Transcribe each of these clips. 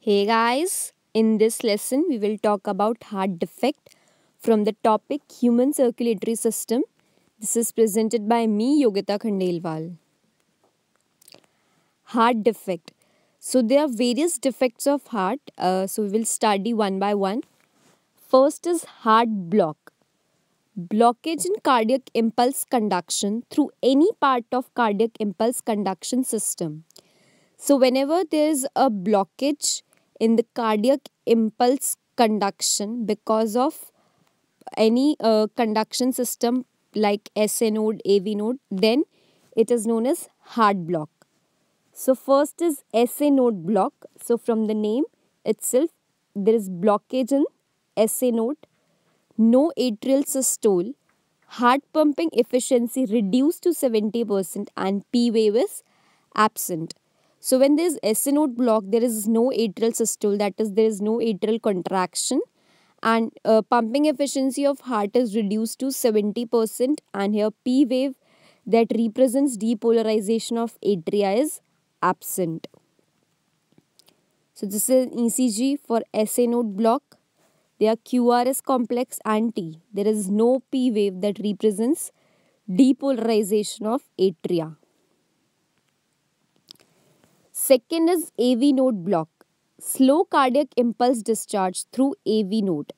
Hey guys, in this lesson we will talk about heart defect from the topic human circulatory system. This is presented by me Yogita Khandelwal. Heart defect. So there are various defects of heart. So we will study one by one. First is heart block. Blockage in cardiac impulse conduction through any part of cardiac impulse conduction system. So, whenever there is a blockage in the cardiac impulse conduction because of any conduction system like SA node, AV node, then it is known as heart block. So, first is SA node block. So, from the name itself, there is blockage in SA node, no atrial systole, heart pumping efficiency reduced to 70%, and P wave is absent. So when there is SA node block, there is no atrial systole, that is, there is no atrial contraction, and pumping efficiency of heart is reduced to 70%, and here P wave that represents depolarization of atria is absent. So this is an ECG for SA node block. They are QRS complex and T. There is no P wave that represents depolarization of atria. Second is AV node block. Slow cardiac impulse discharge through AV node.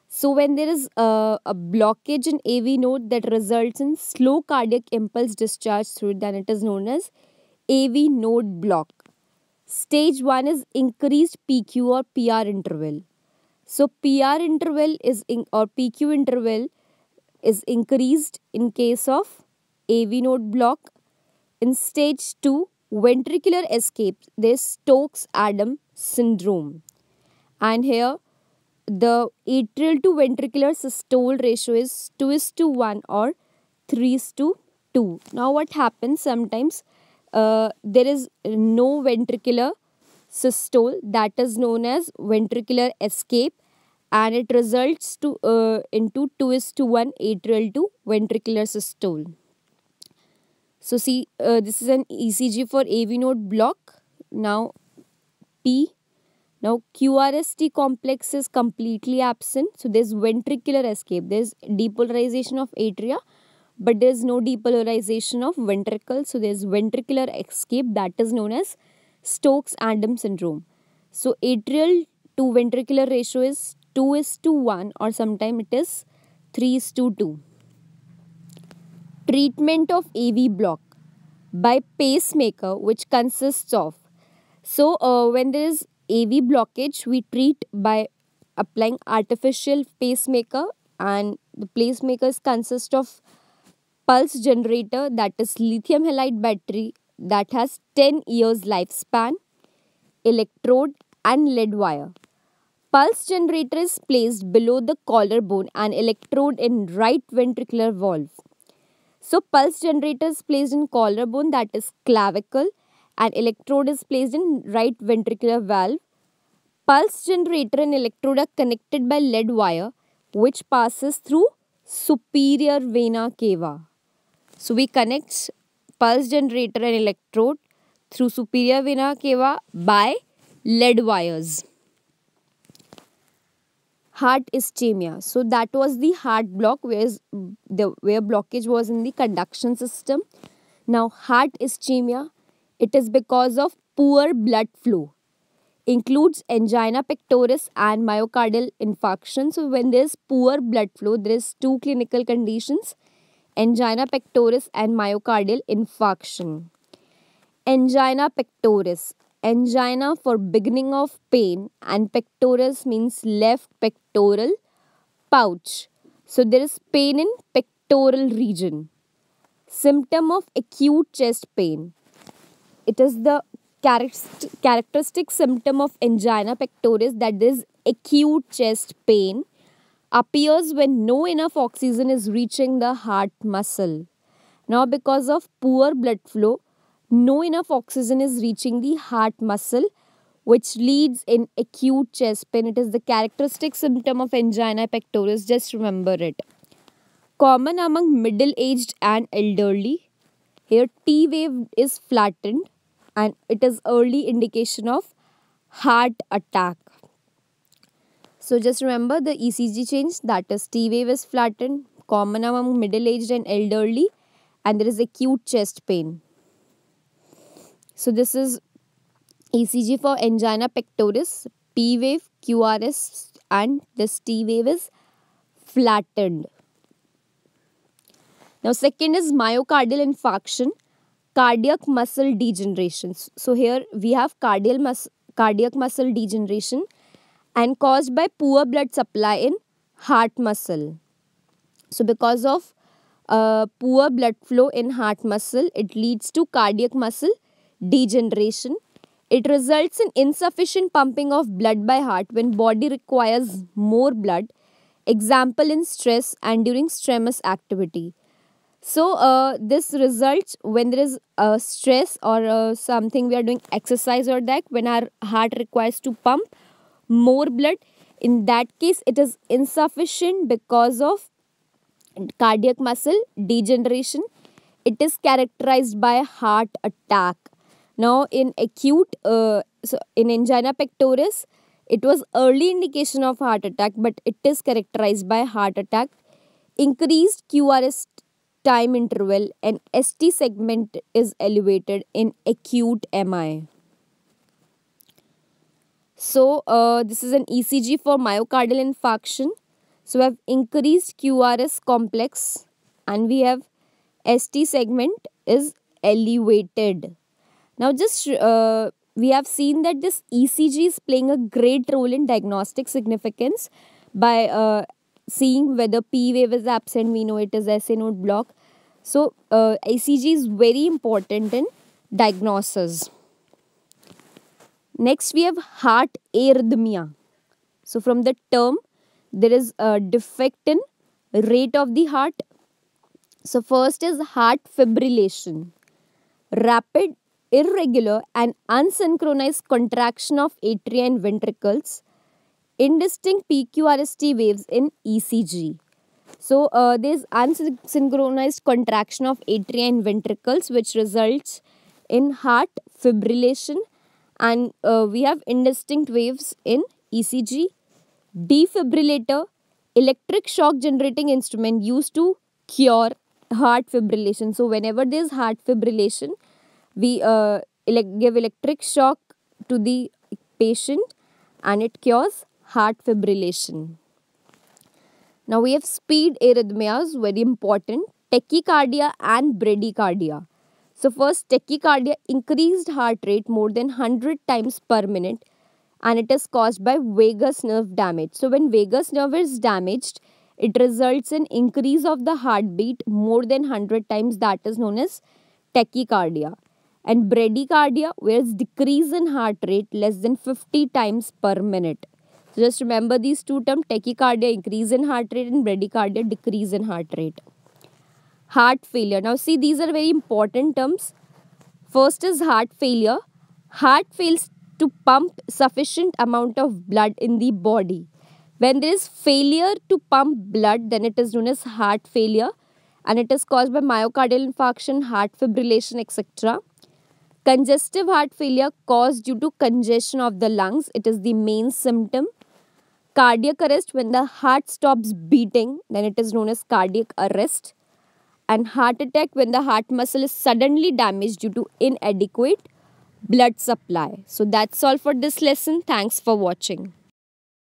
So when there is a blockage in AV node that results in slow cardiac impulse discharge through it, then it is known as AV node block. Stage 1 is increased PQ or PR interval. So PR interval or PQ interval is increased in case of AV node block. In stage 2, ventricular escape, there is Stokes-Adam syndrome. And here the atrial to ventricular systole ratio is 2:1 or 3:2. Now what happens sometimes, there is no ventricular systole, that is known as ventricular escape, and it results into 2:1 atrial to ventricular systole. So see, this is an ECG for AV node block. Now P. Now QRST complex is completely absent. So there's ventricular escape. There's depolarization of atria, but there's no depolarization of ventricle. So there's ventricular escape, that is known as Stokes-Adam syndrome. So atrial to ventricular ratio is 2:1 or sometimes it is 3:2. Treatment of AV block by pacemaker, which consists of, when there is AV blockage, we treat by applying artificial pacemaker, and the pacemakers consist of pulse generator, that is lithium halide battery that has 10 years lifespan, electrode and lead wire. Pulse generator is placed below the collarbone and electrode in right ventricular valve. So pulse generator is placed in collarbone, that is clavicle, and electrode is placed in right ventricular valve. Pulse generator and electrode are connected by lead wire, which passes through superior vena cava. So we connect pulse generator and electrode through superior vena cava by lead wires. Heart ischemia. So that was the heart block where blockage was in the conduction system. Now heart ischemia, it is because of poor blood flow. Includes angina pectoris and myocardial infarction. So when there is poor blood flow, there is two clinical conditions: angina pectoris and myocardial infarction. Angina pectoris. Angina for beginning of pain, and pectoris means left pectoral pouch. So there is pain in pectoral region. Symptom of acute chest pain. It is the characteristic symptom of angina pectoris that is acute chest pain appears when no enough oxygen is reaching the heart muscle. Now because of poor blood flow, no enough oxygen is reaching the heart muscle, which leads in acute chest pain. It is the characteristic symptom of angina pectoris. Just remember it. Common among middle-aged and elderly. Here T wave is flattened, and it is early indication of heart attack. So just remember the ECG change, that is T wave is flattened, common among middle-aged and elderly, and there is acute chest pain. So this is ECG for angina pectoris, P wave, QRS, and this T wave is flattened. Now second is myocardial infarction, cardiac muscle degeneration. So here we have cardiac muscle degeneration and caused by poor blood supply in heart muscle. So because of poor blood flow in heart muscle, it leads to cardiac muscle degeneration. It results in insufficient pumping of blood by heart when body requires more blood, example in stress and during strenuous activity. So this results when there is stress or something we are doing exercise or that, when our heart requires to pump more blood. In that case, it is insufficient because of cardiac muscle degeneration. It is characterized by a heart attack. Now in acute, in angina pectoris, it was early indication of heart attack, but it is characterized by heart attack. Increased QRS time interval and ST segment is elevated in acute MI. So this is an ECG for myocardial infarction. So we have increased QRS complex and we have ST segment is elevated. Now just we have seen that this ECG is playing a great role in diagnostic significance by seeing whether P wave is absent. We know it is SA node block. So ECG is very important in diagnosis. Next we have heart arrhythmia. So from the term, there is a defect in rate of the heart. So first is heart fibrillation. Rapid, irregular and unsynchronized contraction of atria and ventricles. Indistinct PQRST waves in ECG. So there is unsynchronized contraction of atria and ventricles which results in heart fibrillation. And we have indistinct waves in ECG. Defibrillator, electric shock generating instrument used to cure heart fibrillation. So whenever there is heart fibrillation, we give electric shock to the patient and it cures heart fibrillation. Now we have speed arrhythmias, very important, tachycardia and bradycardia. So first, tachycardia, increased heart rate more than 100 times per minute, and it is caused by vagus nerve damage. So when vagus nerve is damaged, it results in increase of the heartbeat more than 100 times, that is known as tachycardia. And bradycardia, where it's decrease in heart rate less than 50 times per minute. So just remember these two terms, tachycardia, increase in heart rate, and bradycardia, decrease in heart rate. Heart failure. Now see, these are very important terms. First is heart failure. Heart fails to pump sufficient amount of blood in the body. When there is failure to pump blood, then it is known as heart failure, and it is caused by myocardial infarction, heart fibrillation, etc. Congestive heart failure caused due to congestion of the lungs. It is the main symptom. Cardiac arrest, when the heart stops beating, then it is known as cardiac arrest. And heart attack, when the heart muscle is suddenly damaged due to inadequate blood supply. So that's all for this lesson. Thanks for watching.